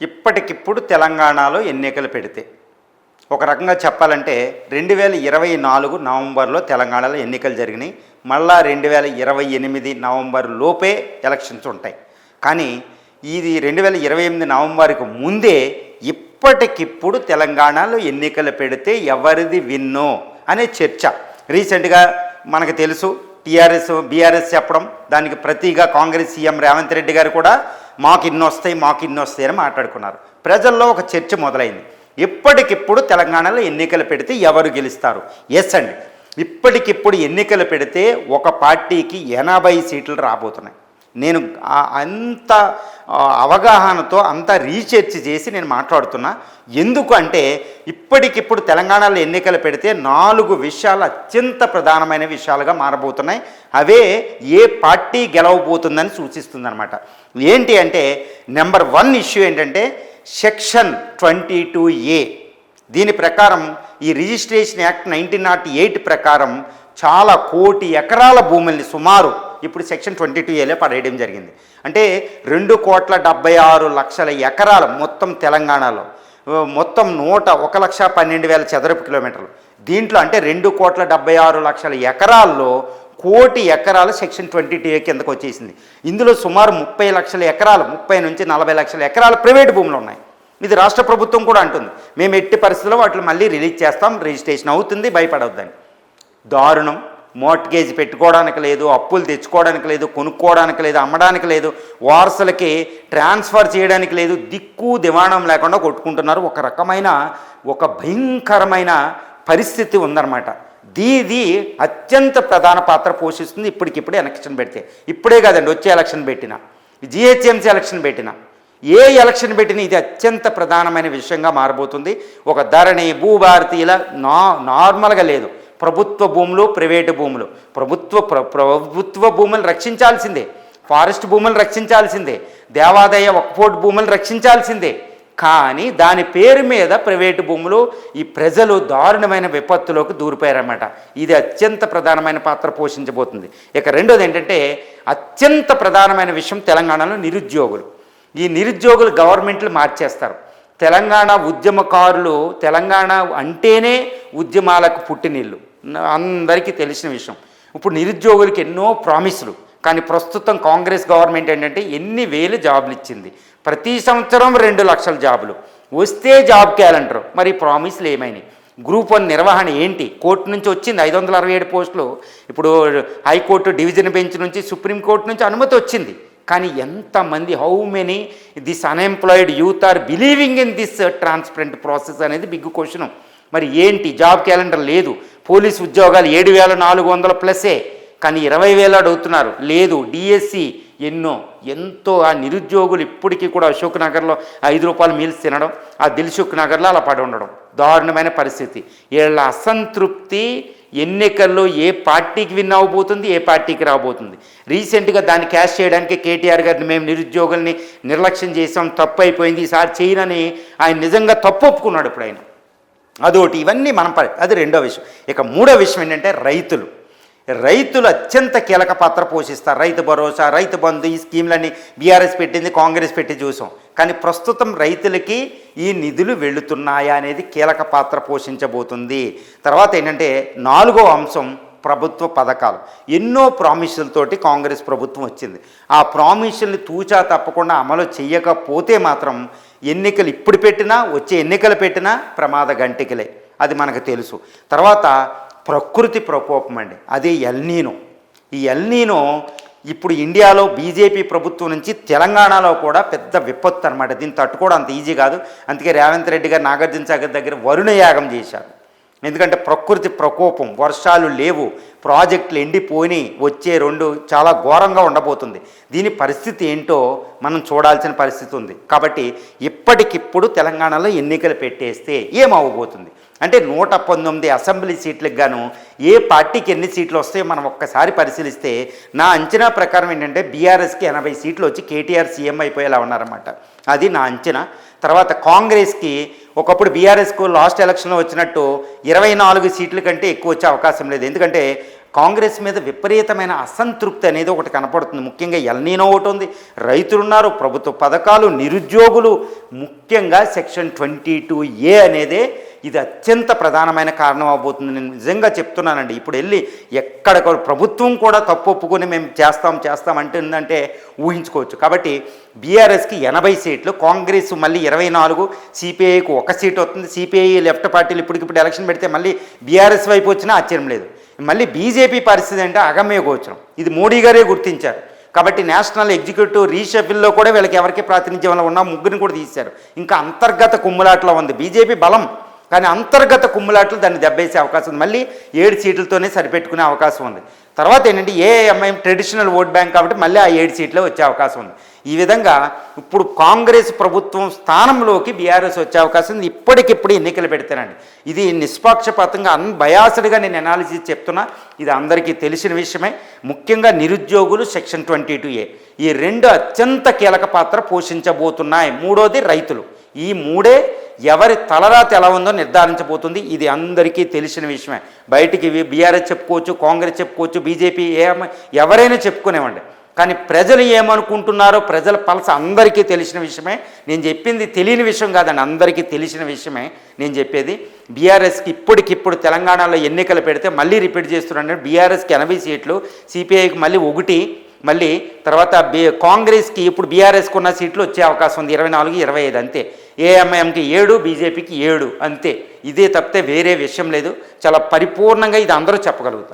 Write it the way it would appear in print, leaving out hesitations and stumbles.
ఇప్పటికిప్పుడు తెలంగాణలో ఎన్నికలు పెడితే ఒక రకంగా చెప్పాలంటే 2024 నవంబర్లో తెలంగాణలో ఎన్నికలు జరిగినాయి. మళ్ళా 2028 నవంబర్ లోపే ఎలక్షన్స్ ఉంటాయి. కానీ ఇది 2028 నవంబర్కి ముందే ఇప్పటికిప్పుడు తెలంగాణలో ఎన్నికలు పెడితే ఎవరిది విన్నో అనే చర్చ రీసెంట్గా మనకు తెలుసు. బీఆర్ఎస్ చెప్పడం, దానికి ప్రతిగా కాంగ్రెస్ సీఎం రేవంత్ రెడ్డి గారు కూడా మాకు ఇన్ని వస్తాయి అని మాట్లాడుకున్నారు. ప్రజల్లో ఒక చర్చ మొదలైంది. ఇప్పటికిప్పుడు తెలంగాణలో ఎన్నికలు పెడితే ఎవరు గెలుస్తారు? ఎస్ అండి, ఇప్పటికిప్పుడు ఎన్నికలు పెడితే ఒక పార్టీకి 80 సీట్లు రాబోతున్నాయి. నేను అంత అవగాహనతో అంత రీసెర్చ్ చేసి నేను మాట్లాడుతున్నా. ఎందుకు అంటే ఇప్పటికిప్పుడు తెలంగాణలో ఎన్నికలు పెడితే 4 విషయాలు అత్యంత ప్రధానమైన విషయాలుగా మారబోతున్నాయి. అవే ఏ పార్టీ గెలవబోతుందని సూచిస్తుందన్నమాట. ఏంటి అంటే నెంబర్ 1 ఇష్యూ ఏంటంటే సెక్షన్ 22A. దీని ప్రకారం ఈ రిజిస్ట్రేషన్ యాక్ట్ 1908 ప్రకారం చాలా కోటి ఎకరాల భూముల్ని సుమారు ఇప్పుడు సెక్షన్ 22Aలో పడేయడం జరిగింది. అంటే 2,76,00,000 ఎకరాలు మొత్తం తెలంగాణలో, మొత్తం 1,12,000 చదరపు కిలోమీటర్లు. దీంట్లో అంటే 2,76,00,000 ఎకరాల్లో కోటి ఎకరాలు సెక్షన్ 22A కిందకు వచ్చేసింది. ఇందులో సుమారు 30 లక్షల ఎకరాలు, 30 నుంచి 40 లక్షల ఎకరాలు ప్రైవేటు భూములు ఉన్నాయి. ఇది రాష్ట్ర ప్రభుత్వం కూడా అంటుంది, మేము ఎట్టి పరిస్థితుల్లో వాటిని మళ్ళీ రిలీజ్ చేస్తాం, రిజిస్ట్రేషన్ అవుతుంది, భయపడవద్దని. దారుణం. మోర్ట్గేజ్ పెట్టుకోవడానికి లేదు, అప్పులు తెచ్చుకోవడానికి లేదు, కొనుక్కోవడానికి లేదు, అమ్మడానికి లేదు, వారసులకి ట్రాన్స్ఫర్ చేయడానికి లేదు, దిక్కు దివాణం లేకుండా కొట్టుకుంటున్నారు. ఒక రకమైన ఒక భయంకరమైన పరిస్థితి ఉందన్నమాట. దీది అత్యంత ప్రధాన పాత్ర పోషిస్తుంది ఇప్పటికిప్పుడే ఎలక్షన్ పెడితే. ఇప్పుడే కాదండి, వచ్చే ఎలక్షన్ పెట్టినా, జిహెచ్ఎంసీ ఎలక్షన్ పెట్టినా, ఏ ఎలక్షన్ పెట్టినా ఇది అత్యంత ప్రధానమైన విషయంగా మారబోతుంది. ఒక ధరణి, భూభారతి ఇలా నార్మల్గా లేదు. ప్రభుత్వ భూములు, ప్రైవేటు భూములు, ప్రభుత్వ భూములు రక్షించాల్సిందే, ఫారెస్ట్ భూములు రక్షించాల్సిందే, దేవాదాయ వక్ఫ్ భూములు రక్షించాల్సిందే. కానీ దాని పేరు మీద ప్రైవేటు భూములు ఈ ప్రజలు దారుణమైన విపత్తులోకి దూరిపోయారన్నమాట. ఇది అత్యంత ప్రధానమైన పాత్ర పోషించబోతుంది. ఇక రెండోది ఏంటంటే అత్యంత ప్రధానమైన విషయం తెలంగాణలో నిరుద్యోగులు. ఈ నిరుద్యోగులు గవర్నమెంట్లు మార్చేస్తారు. తెలంగాణ ఉద్యమకారులు, తెలంగాణ అంటేనే ఉద్యమాలకు పుట్టినిల్లు, అందరికీ తెలిసిన విషయం. ఇప్పుడు నిరుద్యోగులకి ఎన్నో ప్రామిసులు, కానీ ప్రస్తుతం కాంగ్రెస్ గవర్నమెంట్ ఏంటంటే ఎన్ని వేలు జాబులు ఇచ్చింది. ప్రతి సంవత్సరం 2 లక్షల జాబులు వస్తే జాబ్ క్యాలెండర్. మరి ప్రామిసులు ఏమైనాయి? గ్రూప్ 1 నిర్వహణ ఏంటి? కోర్టు నుంచి వచ్చింది 567 పోస్టులు. ఇప్పుడు హైకోర్టు డివిజన్ బెంచ్ నుంచి, సుప్రీంకోర్టు నుంచి అనుమతి వచ్చింది. కానీ ఎంతమంది, how many this unemployed youth are believing in this transparent process అనేది బిగ్ క్వశ్చన్. మరి ఏంటి? జాబ్ క్యాలెండర్ లేదు. పోలీస్ ఉద్యోగాలు 7,400 ప్లస్సే, కానీ 20,000 అడుగుతున్నారు. లేదు. డిఎస్సి ఎంతో. ఆ నిరుద్యోగులు ఇప్పటికీ కూడా అశోక్ నగర్లో 5 రూపాయలు మీల్స్ తినడం, ఆ దిల్సుఖ్ నగర్లో అలా పడి ఉండడం దారుణమైన పరిస్థితి. వీళ్ళ అసంతృప్తి ఎన్నికల్లో ఏ పార్టీకి విన్ అవ్వబోతుంది, ఏ పార్టీకి రాబోతుంది. రీసెంట్గా దాన్ని క్యాష్ చేయడానికి కేటీఆర్ గారిని మేము నిరుద్యోగుల్ని నిర్లక్ష్యం చేసాం, తప్పు అయిపోయింది, ఈసారి చేయనని ఆయన నిజంగా తప్పు ఒప్పుకున్నాడు ఇప్పుడు ఆయన. అదొకటి. ఇవన్నీ మనం అది రెండో విషయం. ఇక మూడో విషయం ఏంటంటే రైతులు అత్యంత కీలక పాత్ర పోషిస్తారు. రైతు భరోసా, రైతు బంధు, ఈ స్కీమ్లన్నీ బీఆర్ఎస్ పెట్టింది, కాంగ్రెస్ పెట్టి చూసాం. కానీ ప్రస్తుతం రైతులకి ఈ నిధులు వెళుతున్నాయా అనేది కీలక పాత్ర పోషించబోతుంది. తర్వాత ఏంటంటే 4వ అంశం ప్రభుత్వ పథకాలు. ఎన్నో ప్రామిసులతోటి కాంగ్రెస్ ప్రభుత్వం వచ్చింది. ఆ ప్రామిసుల్ని తూచా తప్పకుండా అమలు చేయకపోతే మాత్రం ఎన్నికలు ఇప్పుడు పెట్టినా, వచ్చే ఎన్నికలు పెట్టినా ప్రమాద గంటికలే, అది మనకు తెలుసు. తర్వాత ప్రకృతి ప్రకోపం అండి, అది ఎల్నీనో. ఈ ఎల్నీనో ఇప్పుడు ఇండియాలో బీజేపీ ప్రభుత్వం నుంచి తెలంగాణలో కూడా పెద్ద విపత్తు అనమాట. దీన్ని తట్టుకోవడం అంత ఈజీ కాదు. అందుకే రేవంత్ రెడ్డి గారు నాగార్జున సాగర్ దగ్గర వరుణ యాగం చేశారు. ఎందుకంటే ప్రకృతి ప్రకోపం, వర్షాలు లేవు, ప్రాజెక్టులు ఎండిపోయి వచ్చే 2 చాలా ఘోరంగా ఉండబోతుంది. దీని పరిస్థితి ఏంటో మనం చూడాల్సిన పరిస్థితి ఉంది. కాబట్టి ఇప్పటికిప్పుడు తెలంగాణలో ఎన్నికలు పెట్టేస్తే ఏమవ్వబోతుంది అంటే 119 అసెంబ్లీ సీట్లకు గాను ఏ పార్టీకి ఎన్ని సీట్లు వస్తాయో మనం ఒక్కసారి పరిశీలిస్తే నా అంచనా ప్రకారం ఏంటంటే బీఆర్ఎస్కి 80 సీట్లు వచ్చి కేటీఆర్ సీఎం అయిపోయేలా ఉన్నారన్నమాట. అది నా అంచనా. తర్వాత కాంగ్రెస్కి ఒకప్పుడు బీఆర్ఎస్కు లాస్ట్ ఎలక్షన్లో వచ్చినట్టు 24 సీట్ల కంటే ఎక్కువ వచ్చే అవకాశం లేదు. ఎందుకంటే కాంగ్రెస్ మీద విపరీతమైన అసంతృప్తి అనేది ఒకటి కనపడుతుంది. ముఖ్యంగా ఎల్నీనో ఒకటి ఉంది, రైతులున్నారు, ప్రభుత్వ పథకాలు, నిరుద్యోగులు, ముఖ్యంగా సెక్షన్ 22A అనేదే ఇది అత్యంత ప్రధానమైన కారణం అవబోతుంది. నేను నిజంగా చెప్తున్నానండి. ఇప్పుడు వెళ్ళి ఎక్కడ ప్రభుత్వం కూడా తప్పు ఒప్పుకొని మేము చేస్తాం అంటుందంటే ఊహించుకోవచ్చు. కాబట్టి బీఆర్ఎస్కి 80 సీట్లు, కాంగ్రెస్ మళ్ళీ 24, సిపిఐకి 1 సీట్ వస్తుంది. సిపిఐ లెఫ్ట్ పార్టీలు ఇప్పటికిప్పుడు ఎలక్షన్ పెడితే మళ్ళీ బీఆర్ఎస్ వైపు వచ్చినా ఆశ్చర్యం లేదు. మళ్ళీ బీజేపీ పరిస్థితి అంటే అగమ్య గోచరం. ఇది మోడీ గారే గుర్తించారు. కాబట్టి నేషనల్ ఎగ్జిక్యూటివ్ రీషఫిల్లో కూడా వీళ్ళకి ఎవరికి ప్రాతినిధ్యంలో ఉన్న ముగ్గురిని కూడా తీశారు. ఇంకా అంతర్గత కుమ్ములాట్లో ఉంది బీజేపీ బలం, కానీ అంతర్గత కుమ్ములాట్లు దాన్ని దెబ్బేసే అవకాశం ఉంది. మళ్ళీ 7 సీట్లతోనే సరిపెట్టుకునే అవకాశం ఉంది. తర్వాత ఏంటంటే ఏఐఎంఐఎం ట్రెడిషనల్ ఓట్ బ్యాంక్ కాబట్టి మళ్ళీ ఆ 7 సీట్లే వచ్చే అవకాశం ఉంది. ఈ విధంగా ఇప్పుడు కాంగ్రెస్ ప్రభుత్వం స్థానంలోకి బీఆర్ఎస్ వచ్చే అవకాశం ఉంది. ఇప్పటికిప్పుడు ఎన్నికలు పెడతానండి. ఇది నిష్పాక్షపాతంగా అన్బయాస్డ్గా నేను అనాలిసిస్ చెప్తున్నా. ఇది అందరికీ తెలిసిన విషయమే. ముఖ్యంగా నిరుద్యోగులు, సెక్షన్ 22A ఈ 2 అత్యంత కీలక పాత్ర పోషించబోతున్నాయి. మూడోది రైతులు. ఈ మూడే ఎవరి తలరాత ఎలా ఉందో నిర్ధారించబోతుంది. ఇది అందరికీ తెలిసిన విషయమే. బయటికి బీఆర్ఎస్ చెప్పుకోవచ్చు, కాంగ్రెస్ చెప్పుకోవచ్చు, బీజేపీ ఎవరైనా చెప్పుకునేవ్వండి. కానీ ప్రజలు ఏమనుకుంటున్నారో ప్రజల పల్స అందరికీ తెలిసిన విషయమే. నేను చెప్పింది తెలియని విషయం కాదండి, అందరికీ తెలిసిన విషయమే నేను చెప్పేది. బీఆర్ఎస్కి ఇప్పటికిప్పుడు తెలంగాణలో ఎన్నికలు పెడితే మళ్ళీ రిపీట్ చేస్తున్నాను. బీఆర్ఎస్కి 80 సీట్లు, సిపిఐకి మళ్ళీ 1, మళ్ళీ తర్వాత కాంగ్రెస్కి ఇప్పుడు బీఆర్ఎస్కి ఉన్న సీట్లు వచ్చే అవకాశం ఉంది 24, 25 అంతే. ఏఎంఐఎంకి 7, బీజేపీకి 7 అంతే. ఇదే తప్పితే వేరే విషయం లేదు. చాలా పరిపూర్ణంగా ఇది అందరూ చెప్పగలుగుతారు.